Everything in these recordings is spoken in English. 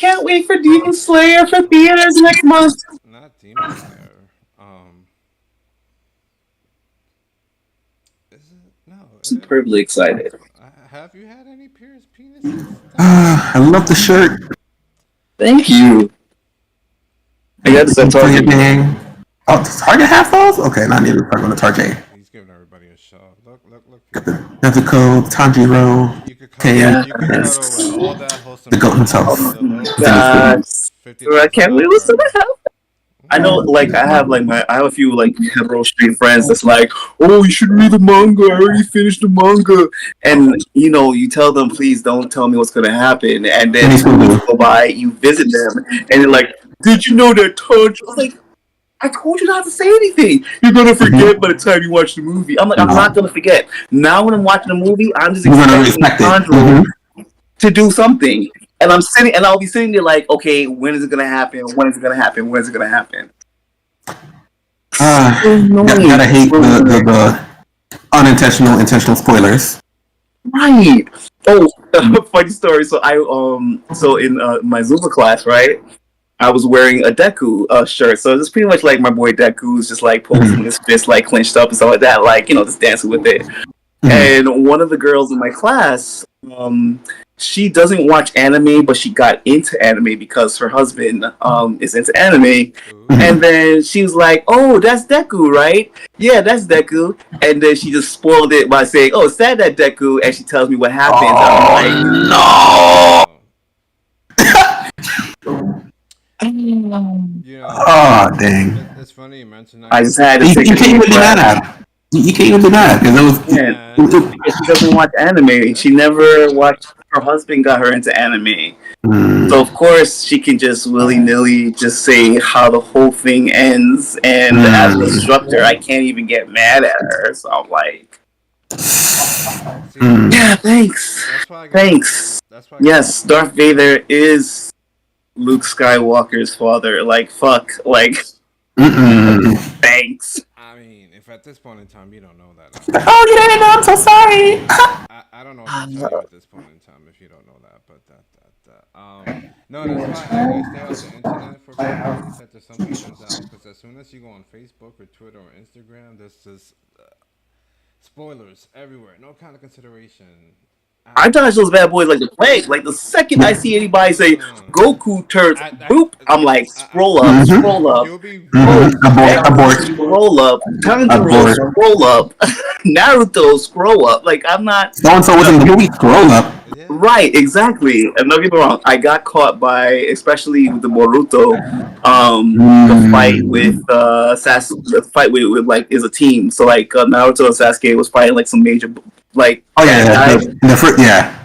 can't wait for Demon Slayer for theaters next month. Not Demon Slayer. Is it? No. Superbly excited. Have you had any pierced penises, Dennis? I love the shirt. Thank you. Yeah, this at Thanks for your Target. gang. Oh, does Target have those? Okay, not even talking on the Target. He's giving everybody a shot. Look Got here. the Nezuko, Tanjiro, You could cuddle. Kaya, You could and cuddle with all that the goat wholesomeness himself. with the low Zenitsu. God, price, fifty I dollars can't off wait. What's gonna card. happen? I know, Okay. like, I have a few like hetero street friends that's like, oh, you should read the manga. I already finished the manga, and you tell them, please don't tell me what's gonna happen, and And then he's 2 weeks gonna go by, you visit them, and they're like, did you know that touch? I was like, I told you not to say anything. You're gonna do. forget by the time you watch the movie. I'm like, I'm No, not gonna forget. Now when I'm watching the movie, I'm just you're gonna expecting respect it. Sandro to do something. And I'll be sitting there like, okay, when is it gonna happen? When is it gonna happen? When is it gonna happen? So Gotta annoying. hate the unintentional, intentional spoilers. Right. Oh, funny story. So so in my Zumba class, right? I was wearing a Deku shirt, so it's pretty much like my boy Deku's just like posing with Mm-hmm. his fist like clenched up and stuff like that, like just dancing with it. Mm-hmm. And one of the girls in my class, she doesn't watch anime, but she got into anime because her husband is into anime. And Ooh. Mm-hmm. then she was like, "Oh, that's Deku, right? Yeah, that's Deku." And then she just spoiled it by saying, "Oh, sad that Deku," and she tells me what happens. I'm Oh like, no! Oh. I You know, Oh dang! it's funny you mentioned that just because had to take You a can't deep even be mad breath. at. You can't even be mad because it I was. can't man, because she doesn't watch anime. She never watched. Her husband got her into anime. So of Mm, course she can just willy nilly just say how the whole thing ends, and as an mm, instructor, I can't even get mad at her. So I'm like, see, yeah, mm. thanks, that's why I got. thanks. That's why I got. Yes, Darth Vader is Luke Skywalker's father. Like fuck, like Mm-mm. thanks. I mean, if at this point in time you don't know that, Oh, you didn't know. I'm so sorry. I don't know what to tell you at this point in time if you don't know that. But no, that's why I stay off the internet for fantasies after something comes out. Because as soon as you go on Facebook or Twitter or Instagram, there's just spoilers everywhere. No kind of consideration. I I, dodge those bad boys like the plague. Like the second I see anybody say uh, Goku turns I, boop, I'm like Mm-hmm. scroll up. you'll be Oh, Mm-hmm. Abort. Deku, Abort. scroll up. Tanjiro, Abort. scroll up. Naruto, scroll up. Like I'm not. So and so was No, in the movie. Scroll up. yeah. right, exactly. And don't get me wrong. I got caught by, especially with the Boruto, the fight with Mm. the fight with like is a team. So like Naruto and Sasuke was fighting like some major like Oh yeah, bad yeah. guys. The first, yeah.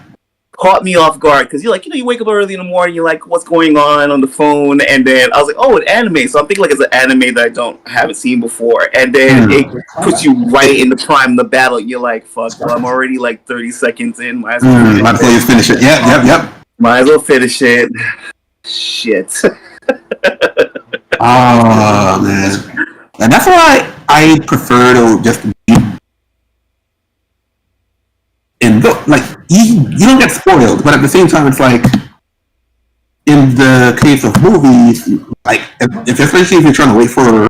Caught me off guard because you're like, you wake up early in the morning, you're like, what's going on the phone? And then I was like, oh, an anime. So I'm thinking like it's an anime that I haven't seen before. And then it Mm. puts you right in the prime of the battle. You're like, fuck, well, I'm already like 30 seconds in. Might as well Mm. finish Might as well it. just finish it. Yep. Yep. Yep. Might as well finish it. Shit. Oh man. And that's why I prefer to just be in the like you don't get spoiled, but at the same time it's like in the case of movies, like if especially if you're trying to wait for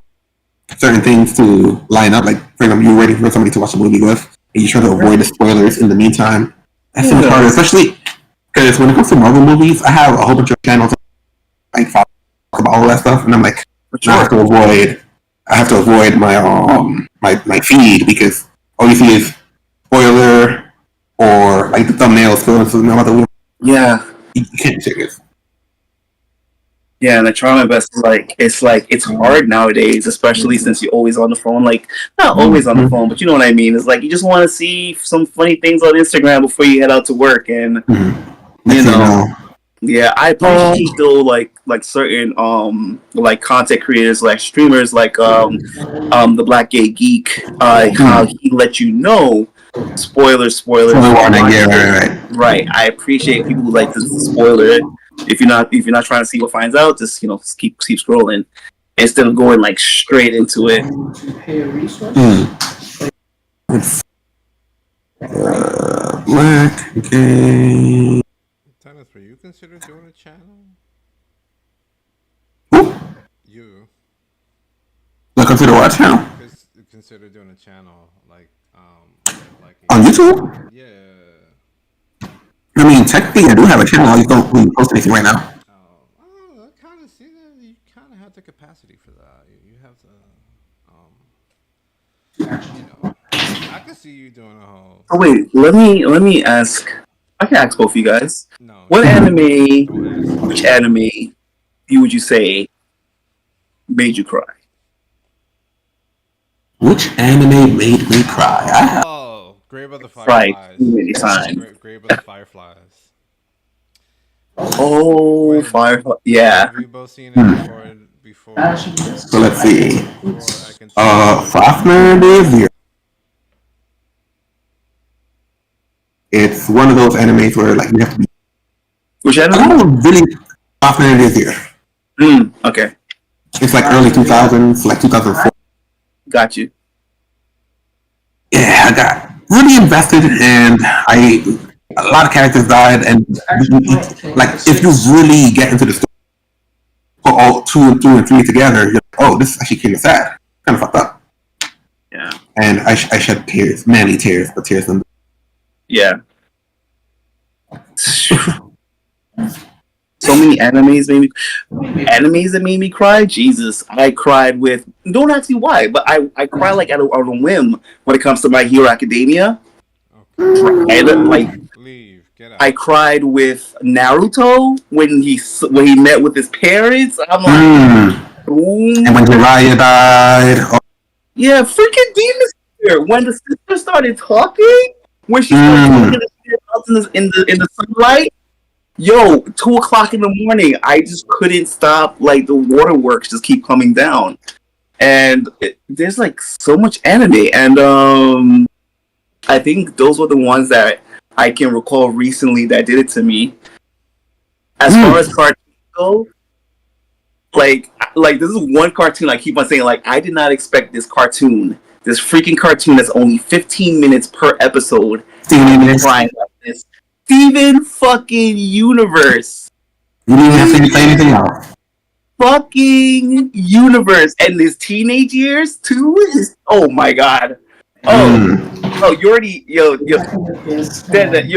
certain things to line up, like for example you're waiting for somebody to watch a movie with and you try to avoid the spoilers in the meantime, that's so much Yeah, harder, especially because when it comes to Marvel movies, I have a whole bunch of channels like talk about all that stuff, and I'm like, for I have sure. to avoid, my feed because all you see is spoiler or like the thumbnails for something about the movie. Yeah. You can't be serious. Yeah, and I try my best. Like it's hard nowadays, especially since you're always on the phone. Like not always on the Mm-hmm. phone, but you know what I mean. It's like you just want to see some funny things on Instagram before you head out to work, and Mm-hmm. you Next thing you know, know, yeah, I appreciate though like certain like content creators, like streamers, like the Black Gay Geek, how he let you know spoilers spoiler before you warning. watch Yeah, it. right, right. Right. I appreciate people who like to spoiler it. If you're not trying to see what finds out, just keep scrolling instead of going like straight into it. Mm. It's black. Okay. Tennis, were you considered doing a channel? You Like consider what channel consider doing a channel like on YouTube? yeah. I mean, technically, I do have a channel. I just don't really post anything right now. I kind of see that. You kind of have the capacity for that. You have the, um, you know, I could see you doing a whole. Oh wait, let me ask. I can ask both of you guys. No, What anime? don't ask Which me. anime you would you say made you cry? Which anime made me cry? I have. Oh, Grave of the Cried Fireflies. too many times. Grave of the Fireflies. Oh, Wait, Firefly. Yeah. have you both seen it So let's see. before I continue? Fafner Days. It's one of those animes where like you have to be. Which I anime? don't really Fafner Days. Okay. It's like early 2000s, like 2004. Got you. Yeah, I got really invested, and a lot of characters died, and like if you really get into the story, put all two and two and three together, you're like, oh, this is actually kind of sad, kind of fucked up. Yeah. And I shed tears, many tears, but tears. Yeah. So many animes that made me cry. Jesus, I cried with. Don't ask me why, but I cry like on a whim when it comes to My Hero Academia. Okay. And like Leave. Get I out. cried with Naruto when he met with his parents. I'm like, boom. And when Jiraiya died, oh, Yeah, freaking Demon Slayer. When the sister started talking, when she started talking to the spirits in the sunlight. Yo, 2 o'clock in the morning, I just couldn't stop. Like the waterworks just keep coming down, and there's like so much anime, and I think those were the ones that I can recall recently that did it to me. As far as cartoons go, like this is one cartoon I keep on saying. Like I did not expect this freaking cartoon that's only 15 minutes per episode, crying like this. Steven fucking Universe. you didn't have to say anything else. Fucking Universe. And his teenage years too. Oh my god. Oh, you already you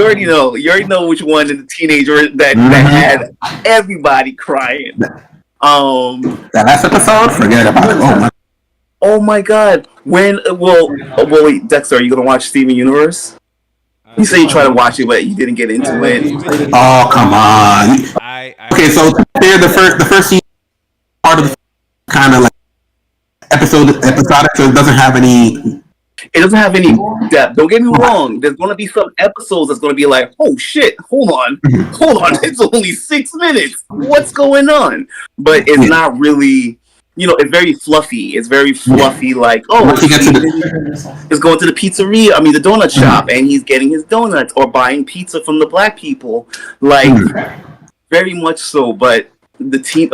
already know. You already know which one in the teenager that had everybody crying. That last episode, forget about it. Oh my god. Well wait, Dexter, are you gonna watch Steven Universe? You say you tried to watch it, but you didn't get into it. Oh, come on. Okay, so here the first season part of the kind of like episodic, so it doesn't have any. It doesn't have any depth. Don't get me wrong. There's going to be some episodes that's going to be like, oh shit, hold on. It's only 6 minutes. What's going on? But it's not really. It's very fluffy. It's very fluffy. Like, oh, he's going to the pizzeria. I mean, the donut shop, and he's getting his donuts or buying pizza from the black people. Like, very much so. But the team.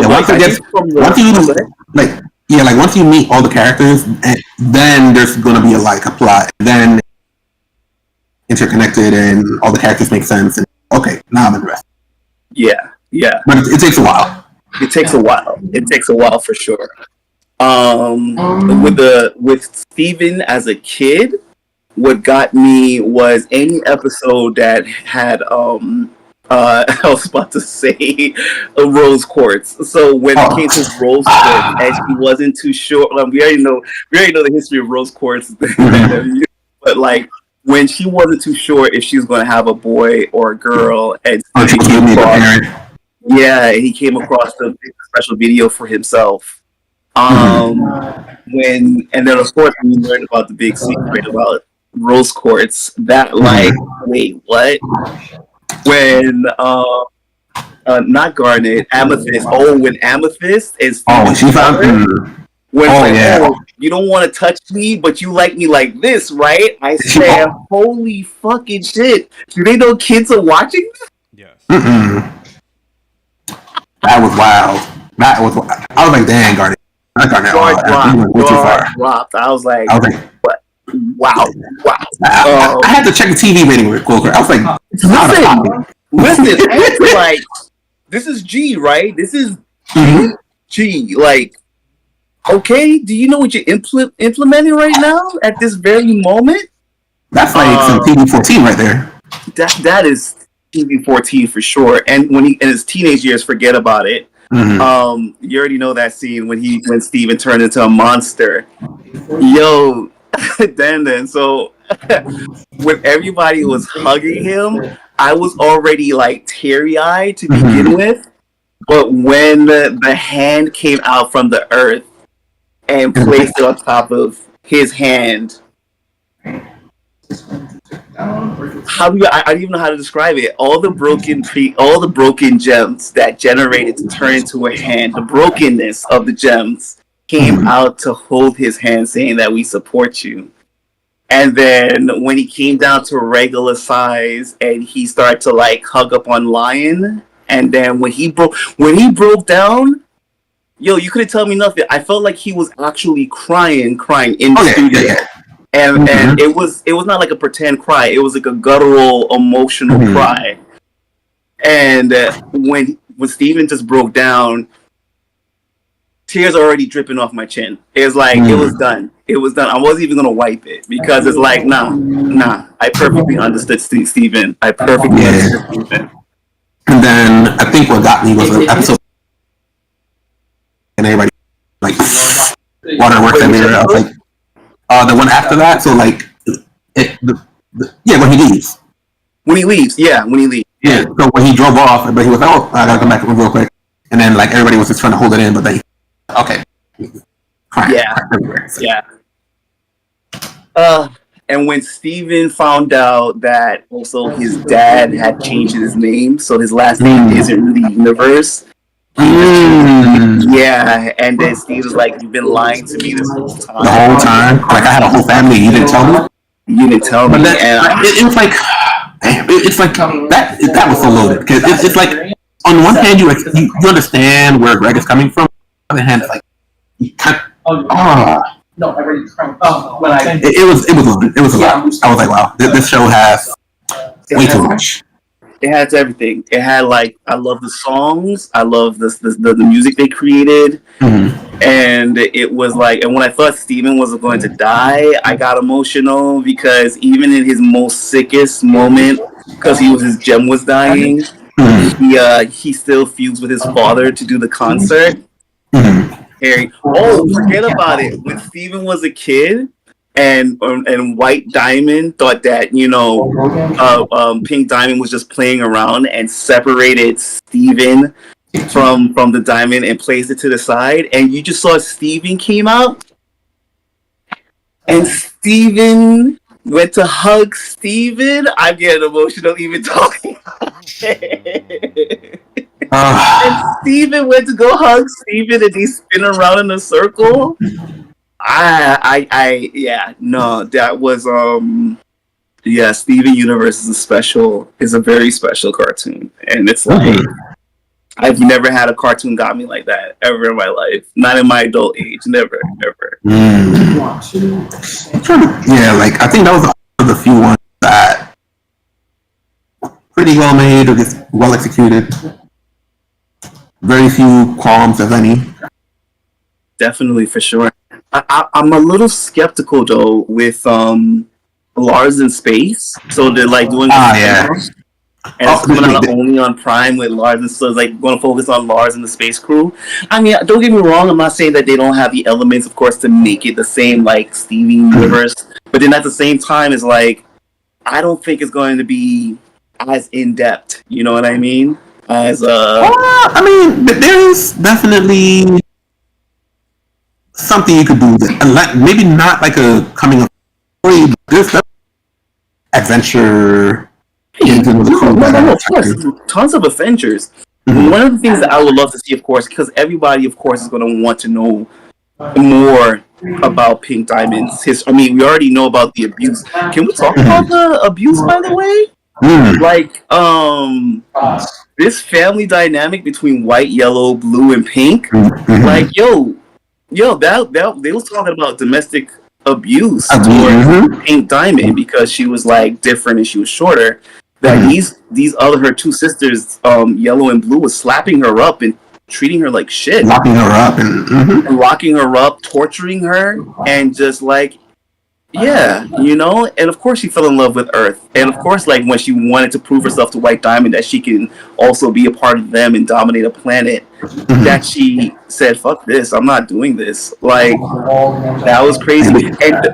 Yeah, once you meet all the characters, then there's gonna be a plot. Then interconnected, and all the characters make sense. And okay, now I'm interested. Yeah. But it takes a while. It takes a while for sure. With Steven as a kid, what got me was any episode that had I was about to say rose quartz. So when it came to rose quartz, and she wasn't too sure. We already know the history of rose quartz, but like when she wasn't too sure if she was going to have a boy or a girl, and he came across the special video for himself. And then of course we learned about the big secret about rose quartz. That wait, what? When not Garnet, Amethyst. Oh, when Amethyst is she found you don't want to touch me, but you like me like this, right? I said, holy fucking shit! Do they know kids are watching this? Yes. That was wild. I was like, dang, Garnet. Dropped. I was like, what? Wow. I had to check the TV rating real quick. I was like, listen. I had to this is G, right? This is G. Like, Okay, do you know what you're implementing right now at this very moment? That's like some PG-14 right there. That is PG-14 for sure. And when he in his teenage years, forget about it. Mm-hmm. You already know that scene when Steven turned into a monster. Yo, then so when everybody was hugging him, I was already like teary eyed to begin Mm-hmm. with. But when the hand came out from the earth and placed it on top of his hand, I don't even know how to describe it. All the broken gems that generated to turn into a hand, the brokenness of the gems came out to hold his hand, saying that we support you. And then when he came down to regular size, and he started to like hug up on Lion, and then when he broke down, yo, you couldn't tell me nothing. I felt like he was actually crying in the studio. Yeah. And it was not like a pretend cry. It was like a guttural, emotional cry. And when Steven just broke down, tears are already dripping off my chin. It was like it was done. It was done. I wasn't even gonna wipe it because it's like nah. I perfectly understood Steven. I perfectly understood Steven. And then I think what got me was an episode, and everybody like water works everywhere. I was like, the one after that. So like, when he leaves. When he leaves, when he leaves. Yeah. So when he drove off, but he was like, oh, I gotta come back real quick. And then like everybody was just trying to hold it in, but then okay. Yeah. And when Steven found out that also his dad had changed his name, so his last name isn't really Universe. Yeah, and then Steve was like, "You've been lying to me this whole time." The whole time, like I had a whole family. You didn't tell me. You didn't tell me, it was like, it's like that was so loaded because it's like on one hand you understand where Greg is coming from. On the other hand, it's like you kind No, I already cranked. When it was loaded. It was a lot. I was like, wow, this show has way too much. It has everything. It had like I love the songs. I love the music they created, and it was like. And when I thought Steven was going to die, I got emotional because even in his most sickest moment, because his gem was dying, he still fused with his father to do the concert. Harry, forget about it. When Steven was a kid, and White Diamond thought that Pink Diamond was just playing around and separated Steven from the diamond and placed it to the side, and you just saw Steven came out, and Steven went to hug Steven. I'm getting emotional even talking about it. And Steven went to go hug Steven, and they spin around in a circle. That was Steven Universe is a very special cartoon, and it's like I've never had a cartoon got me like that ever in my life, not in my adult age, never. Yeah, like I think that was one of the few ones that pretty well made or just well executed. Very few qualms, if any. Definitely, for sure. I'm a little skeptical though with Lars in Space. So they're like doing and it's coming out only on Prime with Lars, and so it's like going to focus on Lars and the space crew. I mean, don't get me wrong. I'm not saying that they don't have the elements, of course, to make it the same like Steven Universe. But then at the same time, it's like I don't think it's going to be as in depth. You know what I mean? I mean, there is definitely something you could do that. Maybe not like a coming of story, but there's adventure. Of course, tons of adventures. One of the things that I would love to see, of course, because everybody, of course, is going to want to know more about Pink Diamond's history. I mean, we already know about the abuse. Can we talk about the abuse, by the way? Like, this family dynamic between white, yellow, blue, and pink. Like, yo, that they was talking about domestic abuse towards Pink Diamond because she was like different and she was shorter. That these other her two sisters, yellow and blue, was slapping her up and treating her like shit, locking her up and locking her up, torturing her, and just like, yeah, you know. And of course, she fell in love with Earth, and of course, like when she wanted to prove herself to White Diamond that she can also be a part of them and dominate a planet, that she said, "Fuck this! I'm not doing this." Like that was crazy, and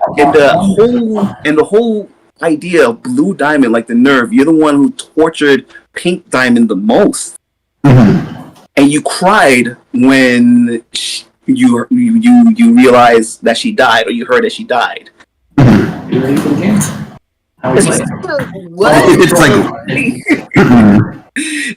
the whole idea of Blue Diamond, like the nerve, you're the one who tortured Pink Diamond the most, and you cried when you realized that she died, or you heard that she died. It's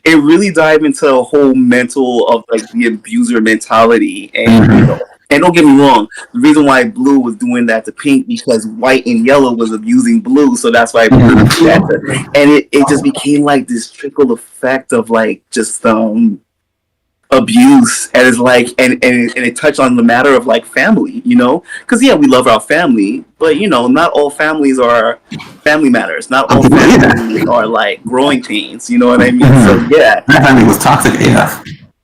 it really dived into a whole mental of like the abuser mentality, and you know, and don't get me wrong, the reason why Blue was doing that to Pink because White and Yellow was abusing Blue, so that's why Blue did that and it just became like this trickle effect of like just abuse, and it's like and it touched on the matter of like family, you know, because yeah, we love our family, but you know, not all families are family matters, not all families are like growing pains, you know what I mean? So yeah, that family was toxic AF.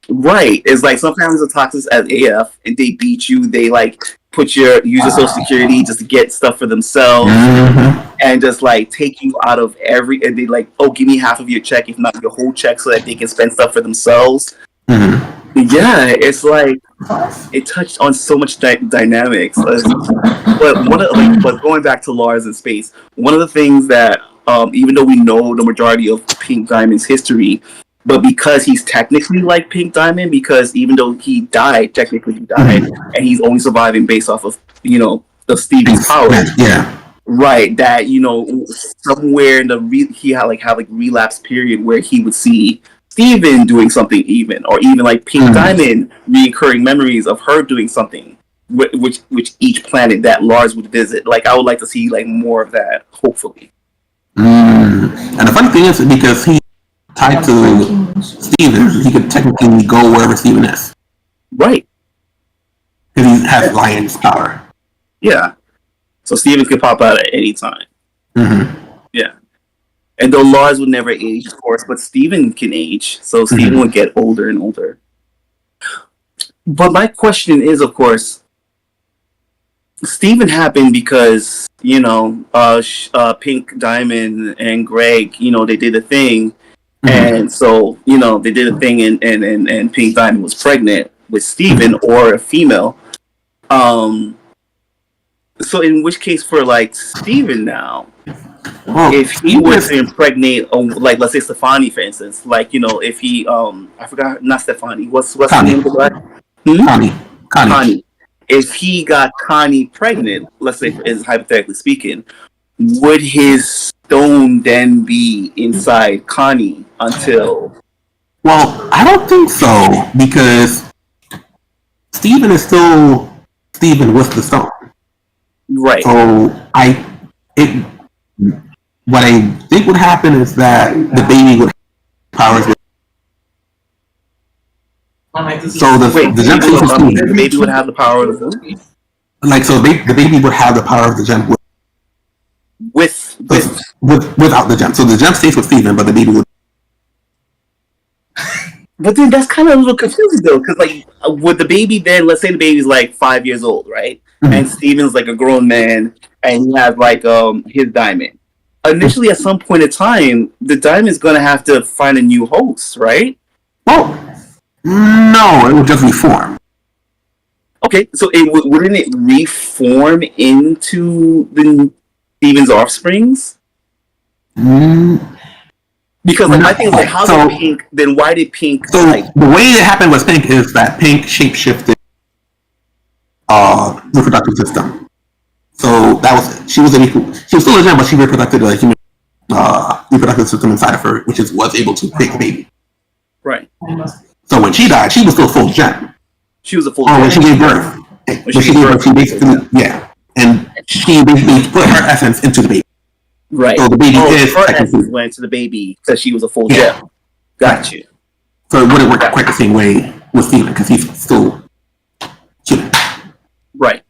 right, it's like some families are toxic as AF, and they beat you, they like use your social security just to get stuff for themselves, and just like take you out of and they like, oh, give me half of your check, if not your whole check, so that they can spend stuff for themselves. Yeah, it's like it touched on so much dynamics. But going back to Lars in space, one of the things that even though we know the majority of Pink Diamond's history, but because he's technically like Pink Diamond, because even though he died, technically he died, and he's only surviving based off of, you know, the Steven's power. Yeah. Right, that, you know, somewhere in the he had like relapse period where he would see Steven doing something even, or even like Pink Diamond reoccurring memories of her doing something, which each planet that Lars would visit. Like I would like to see like more of that, hopefully. And the funny thing is, because he tied to Steven, he could technically go wherever Steven is. Right. Because he has lion's power. Yeah. So Steven could pop out at any time. Yeah. And though Lars would never age, of course, but Steven can age. So Steven would get older and older. But my question is, of course, Steven happened because, you know, Pink Diamond and Greg, you know, they did a thing. And so, you know, they did a thing and Pink Diamond was pregnant with Steven or a female. So in which case for like Steven now, if he were to impregnate, like let's say Stefani, for instance, like, you know, if he I forgot, not Stefani, what's the name of the guy? Connie. If he got Connie pregnant, let's say, is hypothetically speaking, would his stone then be inside Connie until? Well, I don't think so, because Steven is still Steven with the stone. Right. So what I think would happen is that the baby would have powers. So the baby would have the power of the moon? Like, so the baby would have the power of the gem without the gem. So the gem stays with Steven, but the baby would. But then that's kind of a little confusing though, because like, would the baby then, let's say the baby's like 5 years old, right? And Steven's like a grown man, and he has like his diamond. Initially, at some point in time, the diamond's gonna have to find a new host, right? Well, no, it would just reform. Okay, so wouldn't it reform into the Steven's offsprings? Because like, my thing is like, how did Pink? Then why did Pink? So like, the way it happened with Pink is that Pink shapeshifted reproductive system. So that was she was still a gem, but she reproducted a human reproductive system inside of her, was able to create the baby. Right. So when she died, she was still full gem. She was a full. When she gave birth, she basically and she basically put her essence into the baby. Right. So the baby is her essence went to the baby because she was a full gem. Got you. So it wouldn't work quite the same way with Steven because he's still human. Right.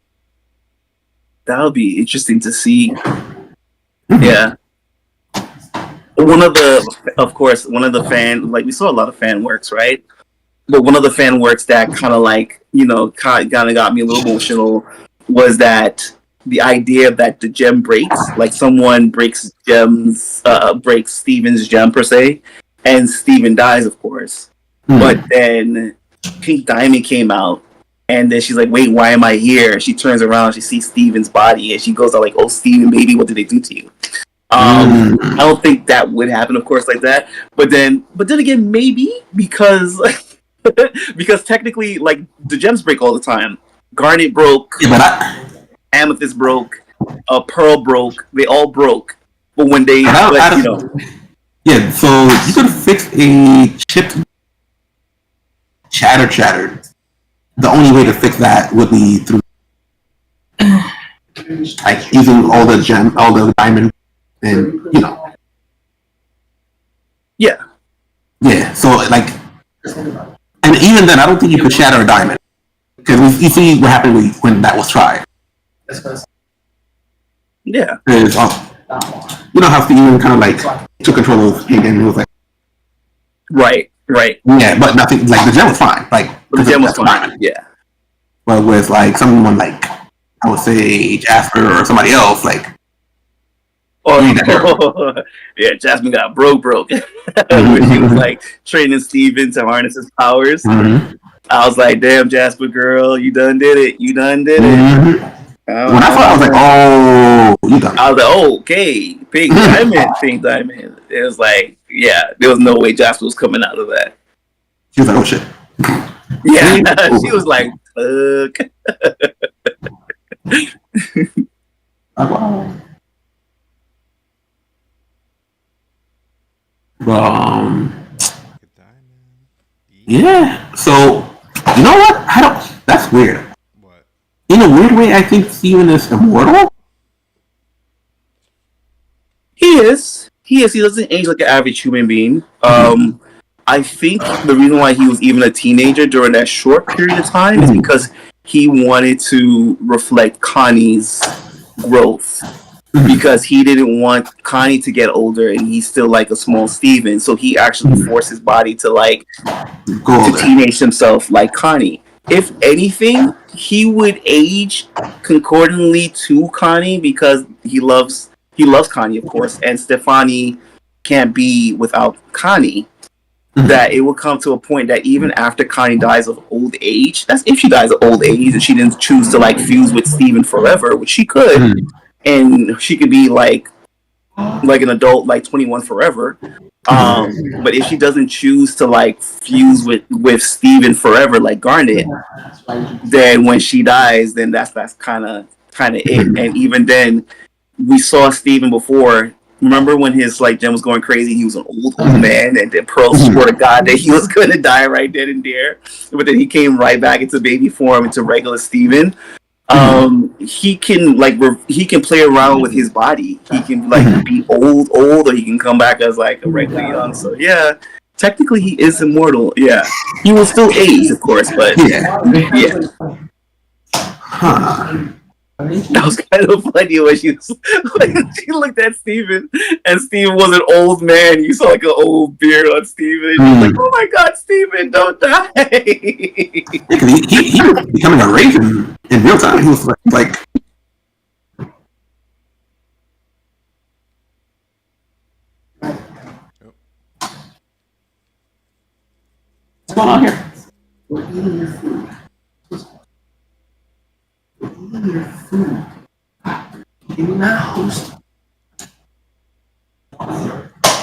That would be interesting to see. Yeah. One of the fan, like we saw a lot of fan works, right? but one of the fan works that kind of like kind of got me a little emotional was that the idea that the gem breaks, like someone breaks Steven's gem per se, and Steven dies, of course. But then Pink Diamond came out, and then she's like, "Wait, why am I here?" She turns around, she sees Steven's body, and she goes out like, "Oh, Steven, baby, what did they do to you?" I don't think that would happen, of course, like that. But then again, maybe because because technically, like the gems break all the time. Garnet broke, Yeah, but I, Amethyst broke, Pearl broke. They all broke. But when they, but but I yeah. So you could fix a chip chatter. The only way to fix that would be through like using all the diamond, and yeah, yeah. So like, and even then, I don't think you could shatter a diamond because you see what happened when that was tried. yeah, Because you know how Steven kind of like took control of Pig and he was like, right, yeah, but nothing. Like the gem was fine. Like But the gem was that's fine. Yeah. But with like someone like I would say Jasper or somebody else, like Oh, yeah, Jasmine got broke. When she was like training Steven to harness his powers. I was like, damn, Jasper girl, you done did it. You done did it. When I saw it, I was like, oh, you done. I was like, oh, okay, Pink Diamond. It was like, yeah, there was no way Jasper was coming out of that. She was like, oh shit. Yeah, she was like, fuck. Wow. Yeah. So you know what? I don't. That's weird. What? In a weird way, I think Steven is immortal. He is. He doesn't age like an average human being. I think the reason why he was even a teenager during that short period of time is because he wanted to reflect Connie's growth. Because he didn't want Connie to get older and he's still like a small Steven. So he actually forced his body to like to teenage himself like Connie. If anything, he would age concordantly to Connie because he loves Connie, of course, and Stefani can't be without Connie. That it will come to a point that even after Connie dies of old age, that's if she dies of old age and she didn't choose to like fuse with Steven forever, which she could, and she could be like an adult, like 21 forever. But if she doesn't choose to like fuse with Steven forever, like Garnet, then when she dies, then that's kind of it. And even then, we saw Steven before. Remember when his like gem was going crazy? He was an old man, and then Pearl swore to God that he was going to die right then and there. But then he came right back into baby form, into regular Steven. He can he can play around with his body. He can like be old, or he can come back as like a regular young. So yeah, technically he is immortal. Yeah, he will still age, of course, but yeah. That was kind of funny when she looked at Steven and Steven was an old man. You saw like an old beard on Steven. She was like, oh my god, Steven, don't die. He was becoming a raven in real time. He was like what's going on here?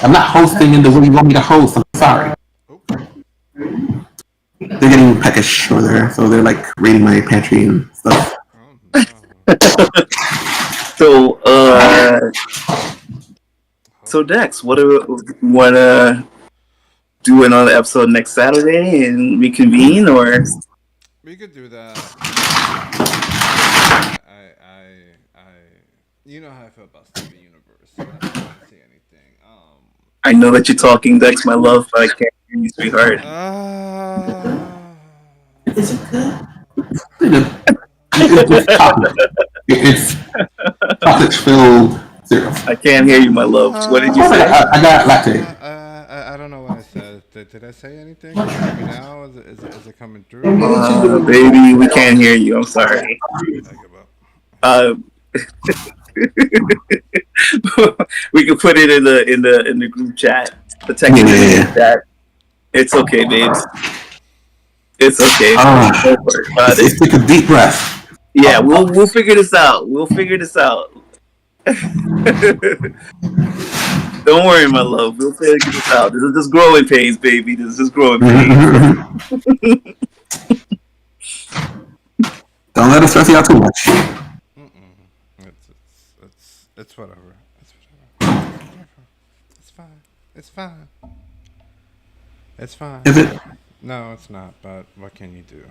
I'm not hosting in the way you want me to host. I'm sorry. They're getting peckish over there, so they're like raiding my pantry and stuff. So Dex, what do you wanna do another episode next Saturday and reconvene, or we could do that. You know how I feel about Steven Universe. So I don't want to say anything. I know that you're talking, Dex, my love, but I can't hear you, sweetheart. Is it good? It's chocolate. It's chocolate filled syrup. I can't hear you, my love. What did you say? I got latte. I don't know what I said. Did I say anything? Can you hear me now? Is it coming through? Baby, we can't hear you. I'm sorry. I give up. Uh, we can put it in the group chat, the text in the group Yeah. chat. It's okay, babes. It's okay. Ah, Don't worry about it. let's take a deep breath. Yeah, we'll figure this out. We'll figure this out. Don't worry, my love. We'll figure this out. This is just growing pains, baby. This is just growing pains. Don't let us stress you out too much. It's whatever. It's whatever. It's fine. It's fine. It's fine. Is it? No, it's not. But what can you do?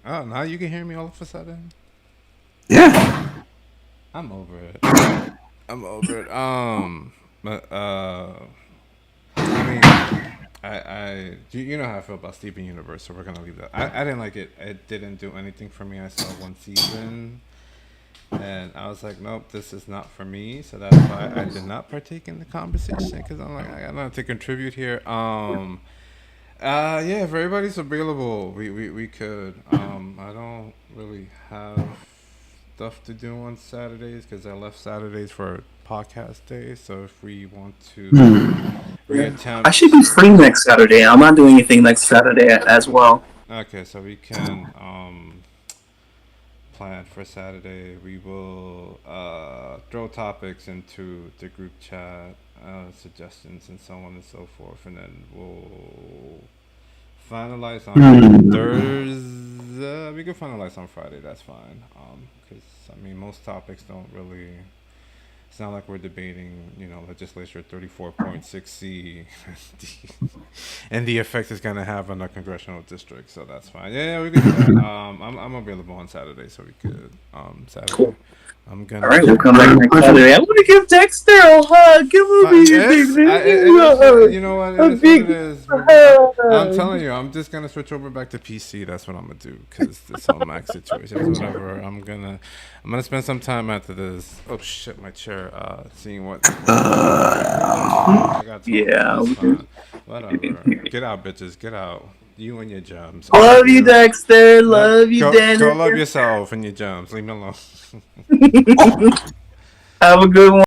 Oh, now you can hear me all of a sudden. Yeah. I'm over it. I'm over it. But I mean, you know how I feel about Steven Universe, so we're gonna leave that. I didn't like it. It didn't do anything for me. I saw one season, and I was like, nope, this is not for me. So that's why I did not partake in the conversation because I'm like, I got nothing to contribute here. Yeah, if everybody's available, we could. I don't really have stuff to do on Saturdays because I left Saturdays for podcast day. So if we want to reattempt, I should be free next Saturday. I'm not doing anything next Saturday as well. okay, so we can plan for Saturday. We will throw topics into the group chat, suggestions, and so on and so forth, and then we'll finalize on Thursday. We can finalize on Friday. That's fine. Because I mean, most topics don't really. It's not like we're debating, legislature 34.6C and the effect it's going to have on the congressional district. So that's fine. Yeah, we can do that. I'm available on Saturday, so we could Saturday. Cool. I'm gonna. All right, we'll come back next Saturday. I want to give Dexter a hug. Give him a big you know what? It is what it is. I'm telling you, I'm just gonna switch over back to PC. That's what I'm gonna do because this whole Mac situation is whatever. I'm gonna spend some time after this. Oh shit, my chair. Seeing what. I got Yeah. Whatever. Get out, bitches. Get out. You and your germs. Love you, Dexter. Love you, Dennis. Go love yourself and your germs. Leave me alone. Have a good one.